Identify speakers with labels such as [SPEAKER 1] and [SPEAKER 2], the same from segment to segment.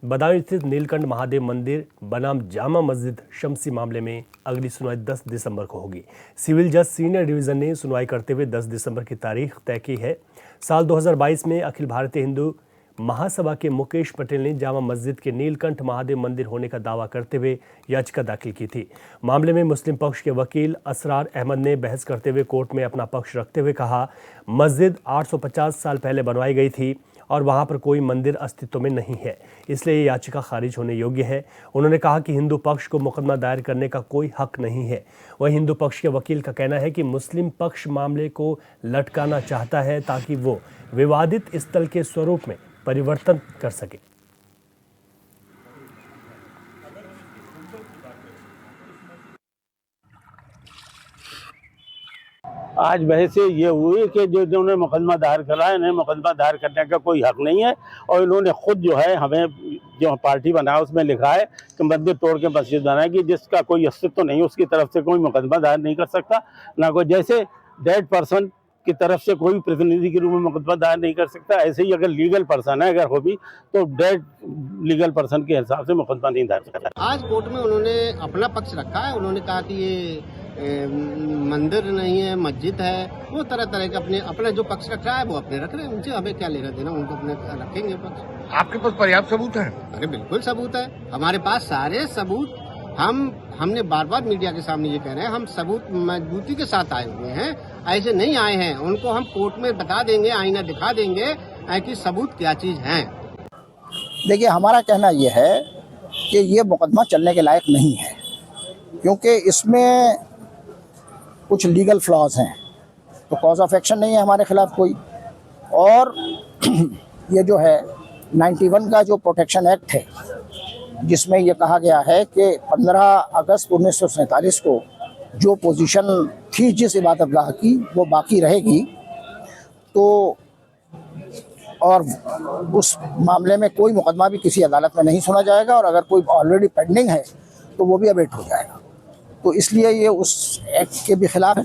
[SPEAKER 1] बदायूं स्थित नीलकंठ महादेव मंदिर बनाम जामा मस्जिद शमसी मामले में अगली सुनवाई 10 दिसंबर को होगी। सिविल जज सीनियर डिवीजन ने सुनवाई करते हुए 10 दिसंबर की तारीख तय की है। साल 2022 में अखिल भारतीय हिंदू महासभा के मुकेश पटेल ने जामा मस्जिद के नीलकंठ महादेव मंदिर होने का दावा करते हुए याचिका दाखिल की थी। मामले में मुस्लिम पक्ष के वकील असरार अहमद ने बहस करते हुए कोर्ट में अपना पक्ष रखते हुए कहा, मस्जिद 850 साल पहले बनवाई गई थी और वहां पर कोई मंदिर अस्तित्व में नहीं है, इसलिए ये याचिका खारिज होने योग्य है। उन्होंने कहा कि हिंदू पक्ष को मुकदमा दायर करने का कोई हक नहीं है। वहीं हिंदू पक्ष के वकील का कहना है कि मुस्लिम पक्ष मामले को लटकाना चाहता है ताकि वो विवादित स्थल के स्वरूप में परिवर्तन कर सके।
[SPEAKER 2] आज बहस ये हुई कि जो इन्होंने मुकदमा दायर करा है, इन्हें मुकदमा दायर करने का कोई हक नहीं है और इन्होंने खुद जो है हमें जो पार्टी बनाया उसमें लिखा है कि मंदिर तोड़ के मस्जिद बनाएगी, जिसका कोई अस्तित्व नहीं, उसकी तरफ से कोई मुकदमा दायर नहीं कर सकता। ना कोई जैसे डेड पर्सन की तरफ से कोई प्रतिनिधि के रूप में मुकदमा दायर नहीं कर सकता, ऐसे ही अगर लीगल पर्सन है अगर हो भी तो डेड लीगल पर्सन के हिसाब से मुकदमा नहीं दायर सकता।
[SPEAKER 3] आज कोर्ट में उन्होंने अपना पक्ष रखा है। उन्होंने कहा कि ये मंदिर नहीं है, मस्जिद है। वो तरह तरह के अपने जो पक्ष रख रहा है वो अपने रख रहे हैं, उनसे हमें क्या लेना देना, उनको अपने रखेंगे पक्ष।
[SPEAKER 4] आपके पास पर्याप्त सबूत है?
[SPEAKER 3] अरे बिल्कुल सबूत है, हमारे पास सारे सबूत। हमने बार बार मीडिया के सामने ये कह रहे हैं, हम सबूत मजबूती के साथ आए हुए हैं, ऐसे नहीं आए हैं। उनको हम कोर्ट में बता देंगे, आईना दिखा देंगे कि सबूत क्या चीज है।
[SPEAKER 5] देखिए, हमारा कहना यह है कि ये मुकदमा चलने के लायक नहीं है, क्योंकि इसमें कुछ लीगल फ्लॉज हैं, तो कॉज ऑफ एक्शन नहीं है हमारे खिलाफ कोई। और ये जो है 91 का जो प्रोटेक्शन एक्ट है, जिसमें ये कहा गया है कि 15 अगस्त 1947 को जो पोजीशन थी जिस इबादतगाह की वो बाकी रहेगी, तो और उस मामले में कोई मुकदमा भी किसी अदालत में नहीं सुना जाएगा, और अगर कोई ऑलरेडी पेंडिंग है तो वो भी अवेट हो जाएगा। तो इसलिए ये उस एक्ट के भी खिलाफ है।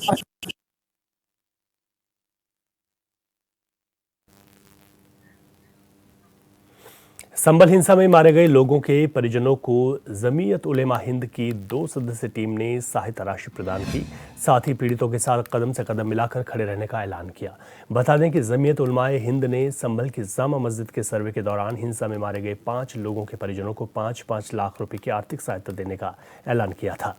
[SPEAKER 1] संभल हिंसा में मारे गए लोगों के परिजनों को जमीयत उलेमा हिंद की 2 सदस्यीय टीम ने सहायता राशि प्रदान की। साथ ही पीड़ितों के साथ कदम से कदम मिलाकर खड़े रहने का ऐलान किया। बता दें कि जमीयत उलेमाए हिंद ने संभल की जामा मस्जिद के सर्वे के दौरान हिंसा में मारे गए 5 लोगों के परिजनों को 5-5 लाख रुपए की आर्थिक सहायता देने का ऐलान किया था।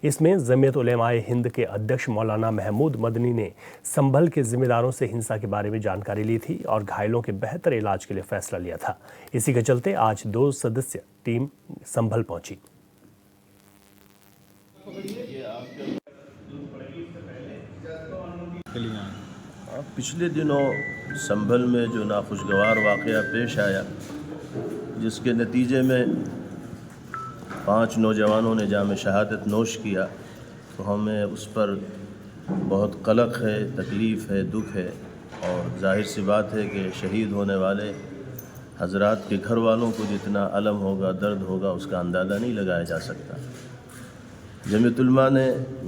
[SPEAKER 1] इसमें जमीयत उलेमाए हिंद के अध्यक्ष मौलाना महमूद मदनी ने संभल के जिम्मेदारों से हिंसा के बारे में जानकारी ली थी और घायलों के बेहतर इलाज के लिए फैसला लिया था। इसी के चलते आज 2 सदस्यीय टीम संभल पहुंची।
[SPEAKER 6] पिछले दिनों संभल में जो नाखुशगवार वाक़या पेश आया, जिसके नतीजे में 5 नौजवानों ने जाम शहादत नोश किया, तो हमें उस पर बहुत कलक है, तकलीफ़ है, दुख है। और जाहिर सी बात है कि शहीद होने वाले हजरात के घर वालों को जितना अलम होगा, दर्द होगा, उसका अंदाज़ा नहीं लगाया जा सकता। जमीयत उलमा ने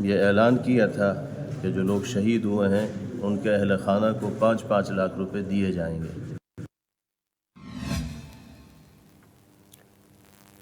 [SPEAKER 6] यह ऐलान किया था कि जो लोग शहीद हुए हैं उनके अहल खाना को 5-5 लाख रुपए दिए जाएंगे।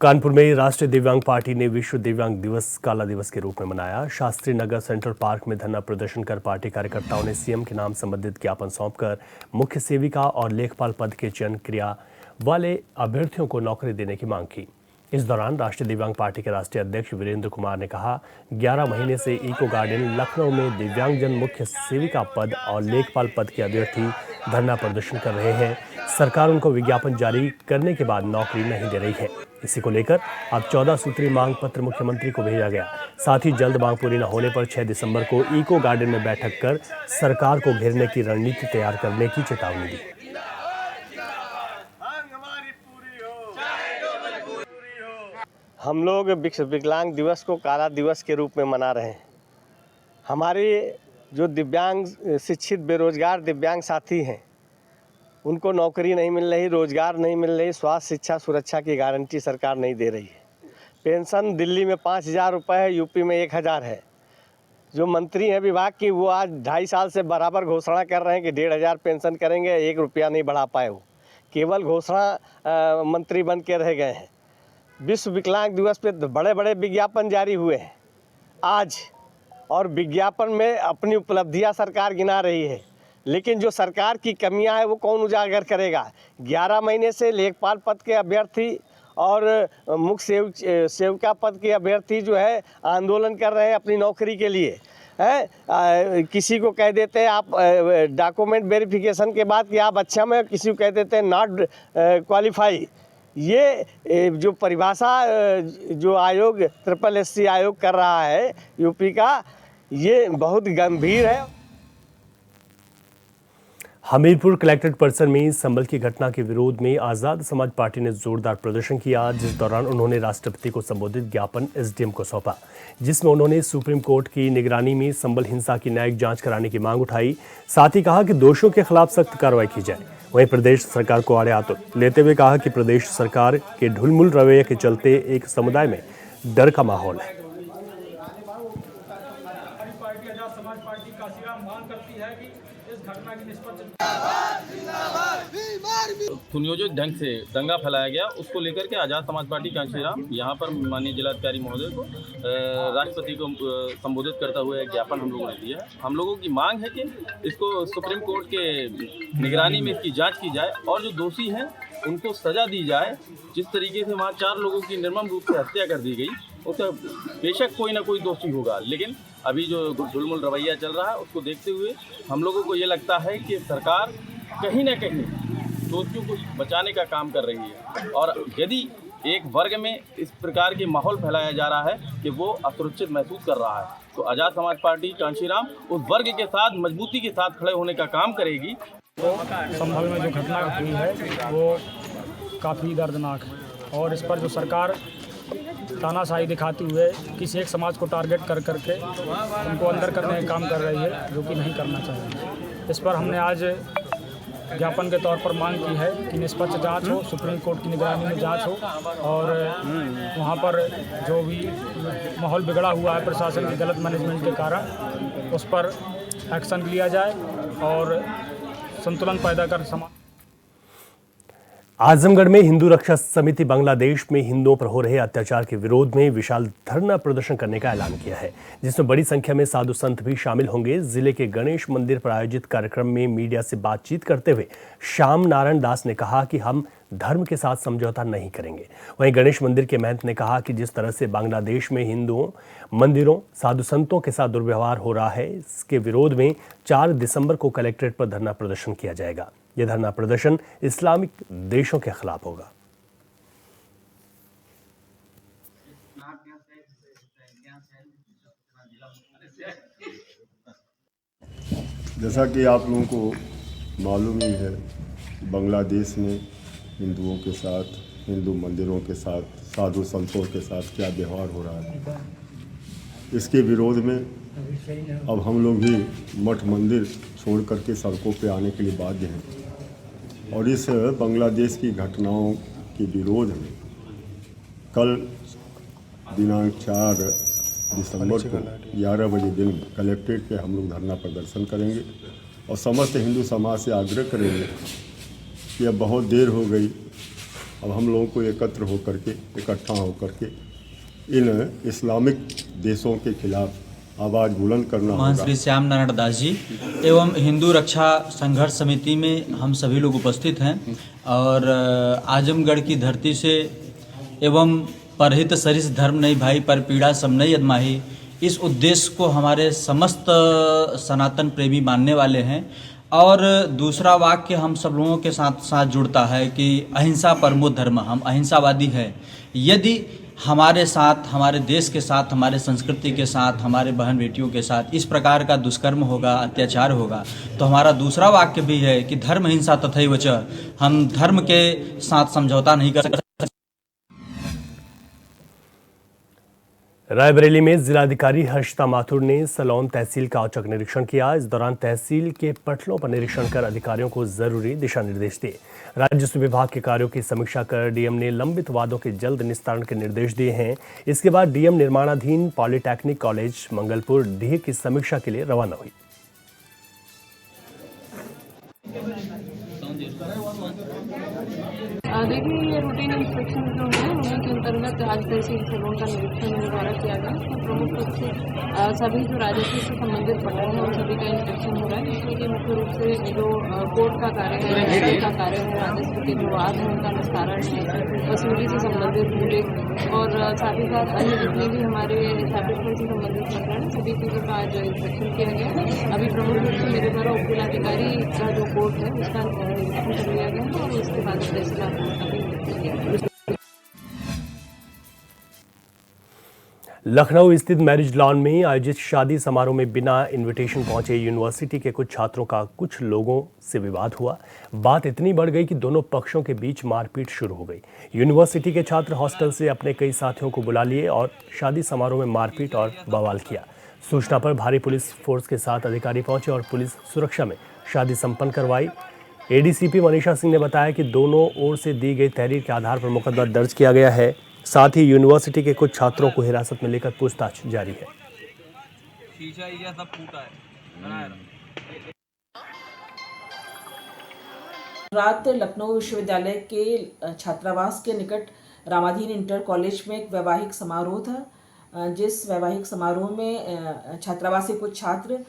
[SPEAKER 1] कानपुर में राष्ट्रीय दिव्यांग पार्टी ने विश्व दिव्यांग दिवस काला दिवस के रूप में मनाया। शास्त्री नगर सेंट्रल पार्क में धरना प्रदर्शन कर पार्टी कार्यकर्ताओं ने सीएम के नाम संबंधित ज्ञापन सौंपकर मुख्य सेविका और लेखपाल पद के चयन क्रिया वाले अभ्यर्थियों को नौकरी देने की मांग की। इस दौरान राष्ट्रीय दिव्यांग पार्टी के राष्ट्रीय अध्यक्ष वीरेंद्र कुमार ने कहा, 11 महीने से इको गार्डन लखनऊ में दिव्यांगजन मुख्य सेविका पद और लेखपाल पद के अभ्यर्थी धरना प्रदर्शन कर रहे हैं। सरकार उनको विज्ञापन जारी करने के बाद नौकरी नहीं दे रही है। इसी को लेकर अब 14 सूत्री मांग पत्र मुख्यमंत्री को भेजा गया। साथ ही जल्द मांग पूरी न होने पर 6 दिसंबर को इको गार्डन में बैठक कर सरकार को घेरने की रणनीति तैयार करने की चेतावनी दी।
[SPEAKER 7] हम लोग विश्व विकलांग दिवस को काला दिवस के रूप में मना रहे हैं। हमारे जो दिव्यांग शिक्षित बेरोजगार दिव्यांग साथी हैं, उनको नौकरी नहीं मिल रही, रोजगार नहीं मिल रही, स्वास्थ्य शिक्षा सुरक्षा की गारंटी सरकार नहीं दे रही है। पेंशन दिल्ली में 5,000 रुपये है, यूपी में 1,000 है। जो मंत्री हैं विभाग की, वो आज 2.5 साल से बराबर घोषणा कर रहे हैं कि 1,500 पेंशन करेंगे, 1 रुपया नहीं बढ़ा पाए वो। केवल घोषणा मंत्री बन के रह गए हैं। विश्व विकलांग दिवस पे बड़े बड़े विज्ञापन जारी हुए हैं आज, और विज्ञापन में अपनी उपलब्धियां सरकार गिना रही है, लेकिन जो सरकार की कमियां हैं वो कौन उजागर करेगा। 11 महीने से लेखपाल पद के अभ्यर्थी और मुख्य सेविका पद के अभ्यर्थी जो है आंदोलन कर रहे हैं अपनी नौकरी के लिए। किसी को कह देते हैं आप डॉक्यूमेंट वेरिफिकेशन के बाद कि आप अच्छा में, किसी को कह देते हैं नॉट क्वालिफाई। ये जो परिभाषा जो आयोग SSC आयोग कर रहा है यूपी का, ये बहुत गंभीर है।
[SPEAKER 1] हमीरपुर कलेक्ट्रेट परिसर में संभल की घटना के विरोध में आज़ाद समाज पार्टी ने जोरदार प्रदर्शन किया, जिस दौरान उन्होंने राष्ट्रपति को संबोधित ज्ञापन SDM को सौंपा, जिसमें उन्होंने सुप्रीम कोर्ट की निगरानी में संभल हिंसा की न्यायिक जांच कराने की मांग उठाई। साथ ही कहा कि दोषियों के खिलाफ सख्त कार्रवाई की जाए। वहीं प्रदेश सरकार को आड़े हाथों लेते हुए कहा कि प्रदेश सरकार के ढुलमुल रवैये के चलते एक समुदाय में डर का माहौल है।
[SPEAKER 4] सुनियोजित ढंग से दंगा फैलाया गया, उसको लेकर के आज़ाद समाज पार्टी कांशीराम यहाँ पर माननीय जिलाधिकारी महोदय को राष्ट्रपति को संबोधित करता हुआ एक ज्ञापन हम लोगों ने दिया है। हम लोगों की मांग है कि इसको सुप्रीम कोर्ट के निगरानी में इसकी जांच की जाए और जो दोषी हैं उनको सज़ा दी जाए। जिस तरीके से वहाँ 4 लोगों की निर्मम रूप से हत्या कर दी गई, उसका बेशक कोई ना कोई दोषी होगा, लेकिन अभी जो ढुलमुल रवैया चल रहा है उसको देखते हुए हम लोगों को ये लगता है कि सरकार कहीं ना कहीं दोषियों को बचाने का काम कर रही है। और यदि एक वर्ग में इस प्रकार के माहौल फैलाया जा रहा है कि वो असुरक्षित महसूस कर रहा है, तो आज़ाद समाज पार्टी कांशीराम उस वर्ग के साथ मजबूती के साथ खड़े होने का काम करेगी।
[SPEAKER 8] तो संभल में जो घटना हुई है वो काफ़ी दर्दनाक है, और इस पर जो सरकार तानाशाही दिखाते हुए किसी एक समाज को टारगेट कर करके उनको अंदर करने का काम कर रही है, जो कि नहीं करना चाहिए। इस पर हमने आज ज्ञापन के तौर पर मांग की है कि निष्पक्ष जांच हो, सुप्रीम कोर्ट की निगरानी में जांच हो, और वहां पर जो भी माहौल बिगड़ा हुआ है प्रशासन की गलत मैनेजमेंट के कारण, उस पर एक्शन लिया जाए और संतुलन पैदा कर समाज।
[SPEAKER 1] आजमगढ़ में हिंदू रक्षा समिति बांग्लादेश में हिंदुओं पर हो रहे अत्याचार के विरोध में विशाल धरना प्रदर्शन करने का ऐलान किया है, जिसमें बड़ी संख्या में साधु संत भी शामिल होंगे। जिले के गणेश मंदिर पर आयोजित कार्यक्रम में मीडिया से बातचीत करते हुए श्याम नारायण दास ने कहा कि हम धर्म के साथ समझौता नहीं करेंगे। वहीं गणेश मंदिर के महंत ने कहा कि जिस तरह से बांग्लादेश में हिंदुओं, मंदिरों, साधु संतों के साथ दुर्व्यवहार हो रहा है, इसके विरोध में 4 दिसंबर को कलेक्ट्रेट पर धरना प्रदर्शन किया जाएगा। यह धरना प्रदर्शन इस्लामिक देशों के खिलाफ होगा।
[SPEAKER 9] जैसा कि आप लोगों को मालूम ही है, बांग्लादेश में हिंदुओं के साथ, हिंदू मंदिरों के साथ, साधु संतों के साथ क्या व्यवहार हो रहा है। इसके विरोध में अब हम लोग भी मठ मंदिर छोड़ करके सड़कों पे आने के लिए बाध्य हैं, और इस बांग्लादेश की घटनाओं के विरोध में कल दिनांक 4 दिसंबर को 11 बजे दिन कलेक्ट्रेट पे हम लोग धरना प्रदर्शन करेंगे और समस्त हिंदू समाज से आग्रह करेंगे कि अब बहुत देर हो गई, अब हम लोगों को एकत्र होकर के, इकट्ठा होकर के इन इस्लामिक देशों के खिलाफ आवाज़ बुलंद करना होगा।
[SPEAKER 10] श्री श्याम नारायण दास जी एवं हिंदू रक्षा संघर्ष समिति में हम सभी लोग उपस्थित हैं, और आजमगढ़ की धरती से एवं परहित सरिस धर्म नहीं भाई, पर पीड़ा सब नहीं अदमाही, इस उद्देश्य को हमारे समस्त सनातन प्रेमी मानने वाले हैं। और दूसरा वाक्य हम सब लोगों के साथ साथ जुड़ता है कि अहिंसा परमो धर्म, हम अहिंसावादी हैं। यदि हमारे साथ, हमारे देश के साथ, हमारे संस्कृति के साथ, हमारे बहन बेटियों के साथ इस प्रकार का दुष्कर्म होगा, अत्याचार होगा, तो हमारा दूसरा वाक्य भी है कि धर्म हिंसा तथैव च, हम धर्म के साथ समझौता नहीं कर सकते।
[SPEAKER 1] रायबरेली में जिलाधिकारी हर्षिता माथुर ने सलौन तहसील का औचक निरीक्षण किया। इस दौरान तहसील के पटलों पर निरीक्षण कर अधिकारियों को जरूरी दिशा निर्देश दिए। राजस्व विभाग के कार्यों की समीक्षा कर डीएम ने लंबित वादों के जल्द निस्तारण के निर्देश दिए हैं। इसके बाद डीएम निर्माणाधीन पॉलिटेक्निक कॉलेज मंगलपुर डीह की समीक्षा के लिए रवाना हुई।
[SPEAKER 11] देखिए, ये रूटीन इंस्पेक्शन जो है उन्हीं के अंतर्गत आज तहसील सैलून का निरीक्षण मेरे द्वारा किया गया। तो प्रमुख रूप से सभी जो राजस्व से संबंधित पटल हैं उन सभी का इंस्पेक्शन हो रहा है, जिसमें कि मुख्य रूप से जो कोर्ट का कार्य है, रजिस्ट्री का कार्य है, राजस्व के जो वाद है उनका निस्तारण है, वसूली से संबंधित पूरे और साथ ही साथ अन्य जितने भी हमारे एस्टैब्लिशमेंट से संबंधित प्रकरण है सभी चीज़ों का आज इंस्पेक्शन किया गया। अभी प्रमुख रूप से मेरे द्वारा उपजिलाधिकारी का जो कोर्ट है उसका निरीक्षण कर लिया गया और उसके बाद तहसीलदार कोर्ट का भी निरीक्षण किया गया।
[SPEAKER 1] लखनऊ स्थित मैरिज लॉन में आयोजित शादी समारोह में बिना इनविटेशन पहुंचे यूनिवर्सिटी के कुछ छात्रों का कुछ लोगों से विवाद हुआ। बात इतनी बढ़ गई कि दोनों पक्षों के बीच मारपीट शुरू हो गई। यूनिवर्सिटी के छात्र हॉस्टल से अपने कई साथियों को बुला लिए और शादी समारोह में मारपीट और बवाल किया। सूचना पर भारी पुलिस फोर्स के साथ अधिकारी पहुंचे और पुलिस सुरक्षा में शादी संपन्न करवाई। एडीसीपी मनीषा सिंह ने बताया कि दोनों ओर से दी गई तहरीर के आधार पर मुकदमा दर्ज किया गया है। साथ ही यूनिवर्सिटी के कुछ छात्रों को हिरासत में लेकर पूछताछ जारी है।
[SPEAKER 12] रात लखनऊ विश्वविद्यालय के छात्रावास के निकट रामाधीन इंटर कॉलेज में एक वैवाहिक समारोह था, जिस वैवाहिक समारोह में छात्रावास के कुछ छात्र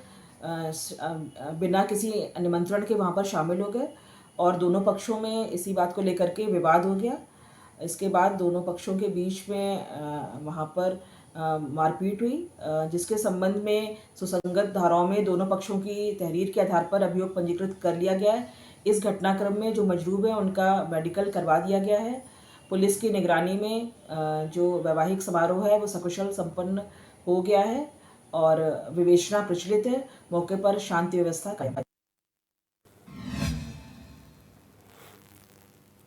[SPEAKER 12] बिना किसी निमंत्रण के वहां पर शामिल हो गए और दोनों पक्षों में इसी बात को लेकर के विवाद हो गया। इसके बाद दोनों पक्षों के बीच में वहाँ पर मारपीट हुई, जिसके संबंध में सुसंगत धाराओं में दोनों पक्षों की तहरीर के आधार पर अभियोग पंजीकृत कर लिया गया है। इस घटनाक्रम में जो मजरूब है उनका मेडिकल करवा दिया गया है। पुलिस की निगरानी में जो वैवाहिक समारोह है वो सकुशल संपन्न हो गया है और विवेचना प्रचलित है। मौके पर शांति व्यवस्था कायम है।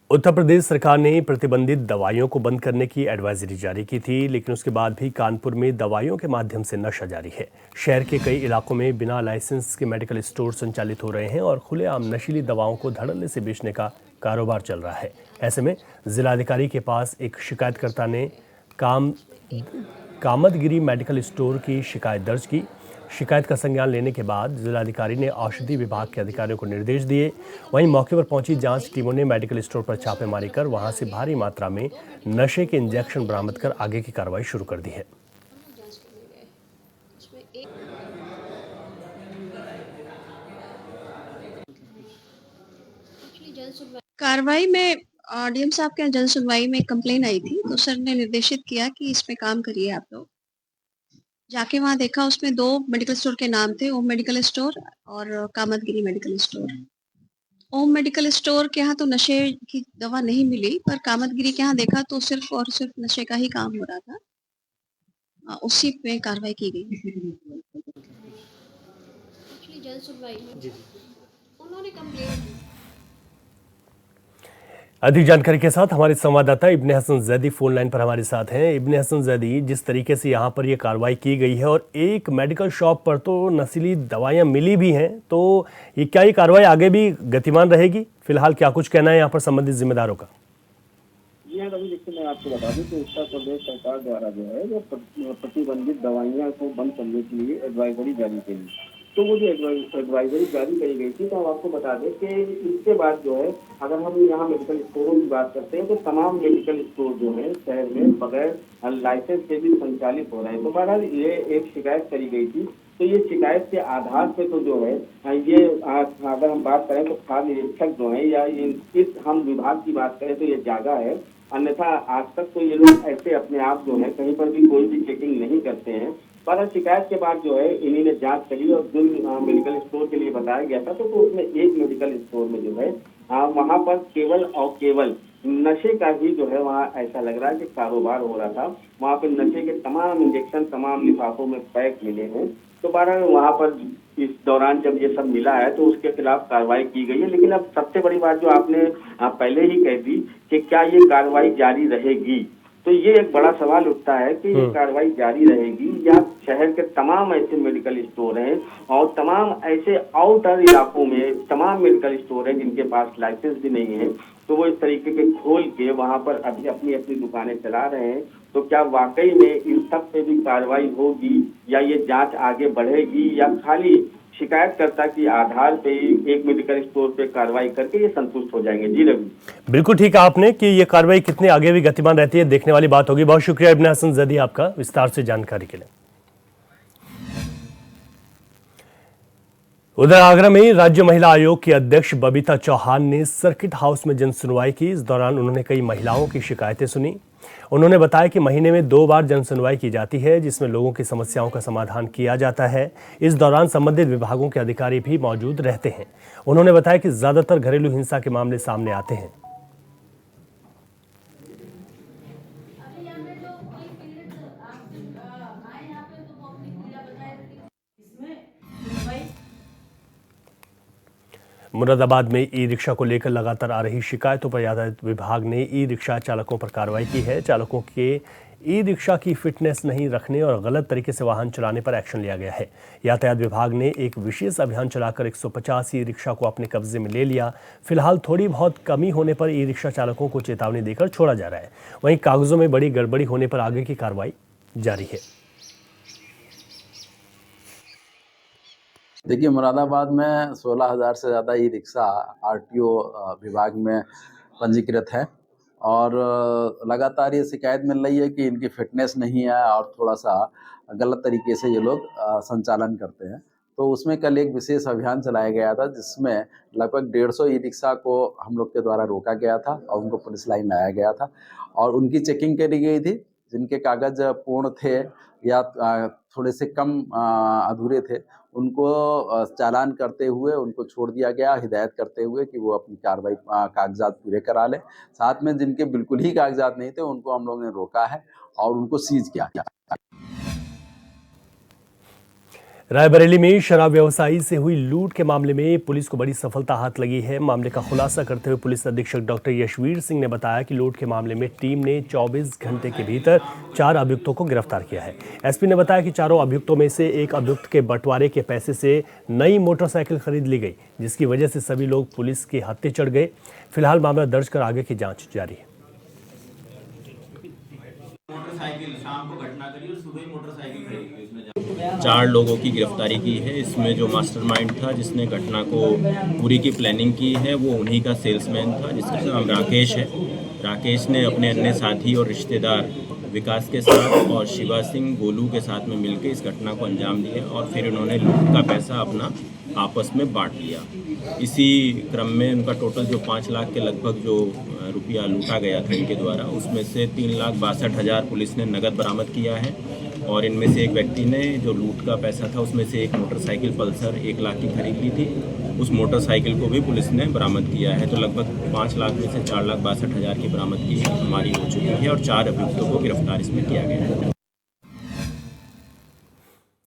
[SPEAKER 1] उत्तर प्रदेश सरकार ने प्रतिबंधित दवाइयों को बंद करने की एडवाइजरी जारी की थी, लेकिन उसके बाद भी कानपुर में दवाइयों के माध्यम से नशा जारी है। शहर के कई इलाकों में बिना लाइसेंस के मेडिकल स्टोर संचालित हो रहे हैं और खुलेआम नशीली दवाओं को धड़ल्ले से बेचने का कारोबार चल रहा है। ऐसे में जिलाधिकारी के पास एक शिकायतकर्ता ने कामतगिरी मेडिकल स्टोर की शिकायत दर्ज की। शिकायत का संज्ञान लेने के बाद जिलाधिकारी ने औषधि विभाग के अधिकारियों को निर्देश दिए। वहीं मौके पर पहुंची जांच टीमों ने मेडिकल स्टोर पर छापेमारी कर वहां से भारी मात्रा में नशे के इंजेक्शन बरामद कर आगे की कार्रवाई शुरू कर दी है।
[SPEAKER 13] कार्रवाई में डीएम साहब के जन सुनवाई में कंप्लेन आई थी, तो सर ने निर्देशित किया कि इस पे काम करिए आप लोग। जाके वहाँ देखा, उसमें 2 मेडिकल स्टोर के नाम थे, ओम मेडिकल स्टोर और कामतगिरी मेडिकल स्टोर। ओम मेडिकल स्टोर के यहाँ तो नशे की दवा नहीं मिली, पर कामतगिरी के यहाँ देखा तो सिर्फ और सिर्फ नशे का ही काम हो रहा था। उसी पे कार्रवाई की गई।
[SPEAKER 14] जन सुनवाई में उन्होंने कंप्लेंट।
[SPEAKER 1] अधिक जानकारी के साथ हमारे संवाददाता इब्ने हसन जैदी फोन लाइन पर हमारे साथ हैं। इब्ने हसन जैदी, जिस तरीके से यहाँ पर ये कार्रवाई की गई है और एक मेडिकल शॉप पर तो नशीली दवाइयाँ मिली भी हैं, तो ये क्या ये कार्रवाई आगे भी गतिमान रहेगी? फिलहाल क्या कुछ कहना है यहाँ पर संबंधित जिम्मेदारों का?
[SPEAKER 2] जी हाँ, अभी देखिए मैं आपको बता दूं कि उत्तर प्रदेश सरकार द्वारा जो है वो प्रतिबंधित दवाइयाँ को बंद करने के लिए एडवाइजरी जारी की गई। तो वो जो एडवाइजरी जारी करी गई थी, तो हम आपको बता दें कि इसके बाद जो है अगर हम यहाँ मेडिकल स्टोरों की बात करते हैं तो तमाम मेडिकल स्टोर जो है शहर में बगैर लाइसेंस के भी संचालित हो रहे हैं। तो बहरहाल ये एक शिकायत करी गई थी, तो ये शिकायत के आधार पे तो जो है ये अगर हम बात करें तो खाद्य निरीक्षक जो है या इस हम विभाग की बात करें तो ये जागा है। अन्यथा आज तक तो ये लोग ऐसे अपने आप जो है कहीं पर भी कोई भी चेकिंग नहीं करते हैं। पर शिकायत के बाद जो है इन्हीं ने जांच करी और जो मेडिकल स्टोर के लिए बताया गया था तो उसमें एक मेडिकल स्टोर में जो है वहाँ पर केवल और केवल नशे का ही जो है वहाँ ऐसा लग रहा है कि कारोबार हो रहा था। वहाँ पर नशे के तमाम इंजेक्शन तमाम लिफाफों में पैक मिले हैं। तो बहरहाल वहाँ पर इस दौरान जब ये सब मिला है तो उसके खिलाफ कार्रवाई की गई है। लेकिन अब सबसे बड़ी बात जो आपने पहले ही कह दी कि क्या ये कार्रवाई जारी रहेगी, तो ये एक बड़ा सवाल उठता है कि ये कार्रवाई जारी रहेगी या शहर के तमाम ऐसे मेडिकल स्टोर हैं और तमाम ऐसे आउटर इलाकों में तमाम मेडिकल स्टोर हैं जिनके पास लाइसेंस भी नहीं है, तो वो इस तरीके के खोल के वहां पर अभी अपनी अपनी दुकानें चला रहे हैं। तो क्या वाकई में इन सब पे भी कार्रवाई होगी या ये जांच आगे बढ़ेगी या खाली
[SPEAKER 15] शिकायतकर्ता की आधार पे ही एक मेडिकल स्टोर पे कार्रवाई करके ये संतुष्ट हो जाएंगे। जी रवि।
[SPEAKER 1] बिल्कुल ठीक है आपने कि ये कार्रवाई कितने आगे भी गतिमान रहती है देखने वाली बात होगी। बहुत शुक्रिया इब्न हसन जदी आपका विस्तार से जानकारी के लिए। उधर आगरा में राज्य महिला आयोग की अध्यक्ष बबीता चौहान ने सर्किट हाउस में जन सुनवाई की। इस दौरान उन्होंने कई महिलाओं की शिकायतें सुनी। उन्होंने बताया कि महीने में 2 बार जन सुनवाई की जाती है जिसमें लोगों की समस्याओं का समाधान किया जाता है। इस दौरान संबंधित विभागों के अधिकारी भी मौजूद रहते हैं। उन्होंने बताया कि ज्यादातर घरेलू हिंसा के मामले सामने आते हैं। मुरादाबाद में ई रिक्शा को लेकर लगातार आ रही शिकायतों पर यातायात विभाग ने ई रिक्शा चालकों पर कार्रवाई की है। चालकों के ई रिक्शा की फिटनेस नहीं रखने और गलत तरीके से वाहन चलाने पर एक्शन लिया गया है। यातायात विभाग ने एक विशेष अभियान चलाकर 150 ई रिक्शा को अपने कब्जे में ले लिया। फिलहाल थोड़ी बहुत कमी होने पर ई रिक्शा चालकों को चेतावनी देकर छोड़ा जा रहा है। वहीं कागजों में बड़ी गड़बड़ी होने पर आगे की कार्रवाई जारी है।
[SPEAKER 16] देखिए, मुरादाबाद में 16,000 से ज़्यादा ई रिक्शा आरटीओ विभाग में पंजीकृत है और लगातार ये शिकायत मिल रही है कि इनकी फिटनेस नहीं है और थोड़ा सा गलत तरीके से ये लोग संचालन करते हैं। तो उसमें कल एक विशेष अभियान चलाया गया था जिसमें लगभग 150 ई रिक्शा को हम लोग के द्वारा रोका गया था और उनको पुलिस लाइन लाया गया था और उनकी चेकिंग करी गई थी। जिनके कागज़ पूर्ण थे या थोड़े से कम अधूरे थे उनको चालान करते हुए उनको छोड़ दिया गया, हिदायत करते हुए कि वो अपनी कार्रवाई कागजात पूरे करा लें। साथ में जिनके बिल्कुल ही कागजात नहीं थे उनको हम लोगों ने रोका है और उनको सीज किया गया।
[SPEAKER 1] रायबरेली में शराब व्यवसायी से हुई लूट के मामले में पुलिस को बड़ी सफलता हाथ लगी है। मामले का खुलासा करते हुए पुलिस अधीक्षक डॉक्टर यशवीर सिंह ने बताया कि लूट के मामले में टीम ने 24 घंटे के भीतर 4 अभियुक्तों को गिरफ्तार किया है। एसपी ने बताया कि चारों अभियुक्तों में से एक अभियुक्त के बंटवारे के पैसे से नई मोटरसाइकिल खरीद ली गई, जिसकी वजह से सभी लोग पुलिस के हत्थे चढ़ गए। फिलहाल मामला दर्ज कर आगे की जाँच जारी है।
[SPEAKER 4] शाम को घटना करी और सुबह मोटरसाइकिल खरीदी। उसमें 4 लोगों की गिरफ्तारी की है। इसमें जो मास्टरमाइंड था जिसने घटना को पूरी की प्लानिंग की है वो उन्हीं का सेल्समैन था जिसका नाम राकेश है। राकेश ने अपने अन्य साथी और रिश्तेदार विकास के साथ और शिवा सिंह गोलू के साथ में मिलकर इस घटना को अंजाम दिया और फिर उन्होंने लूट का पैसा अपना आपस में बांट लिया। इसी क्रम में उनका टोटल जो 5 लाख के लगभग जो रुपया लूटा गया था इनके द्वारा, उसमें से 3,62,000 पुलिस ने नकद बरामद किया है और इनमें से एक व्यक्ति ने जो लूट का पैसा था उसमें से एक मोटरसाइकिल पल्सर 1 लाख की खरीद ली थी। उस मोटरसाइकिल को भी पुलिस ने बरामद किया है। तो लगभग 5 लाख में से 4,62,000 की बरामदगी हमारी हो चुकी है और 4 अभियुक्तों को गिरफ्तार इसमें किया गया है।